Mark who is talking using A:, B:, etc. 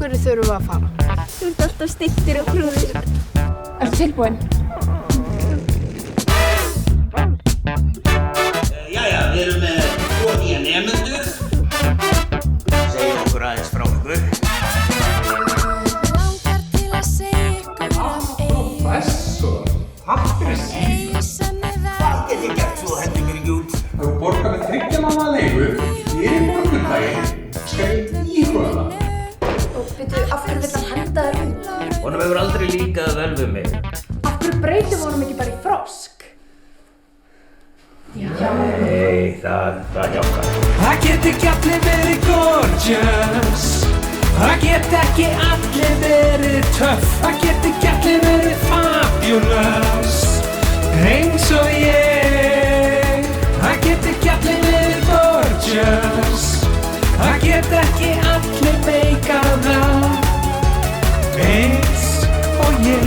A: alvöru þurfum við að fara.
B: Þú ert alltaf stilltur og prúður.
C: Ertu tilbúin?
D: Jæja, við erum með 2 nýja nemendur. Segið okkur aðeins frá ykkur.
E: Langar til að segja ykkur
F: Professor, takk fyrir síðan.
D: Hvað get ég gert svo hendur mér ekki út?
F: Þú borgar með 3 mánaða leigu fyrir morgundaginn, skal ég íhuga það.
C: Og byrju, af hverju vill hann henda þér út?
D: Honum hefur aldrei líkað vel við mig.
C: Af hverju breytum honum ekki bara í frosk?
D: Nei, það hjálpar.
G: Það get ekki allir verið gorgeous. Það get ekki allir verið töff. Það get ekki allir verið fabulous. Eins og ég. Það get ekki allir verið gorgeous. Það get ekki allir meikað það. Eins og ég.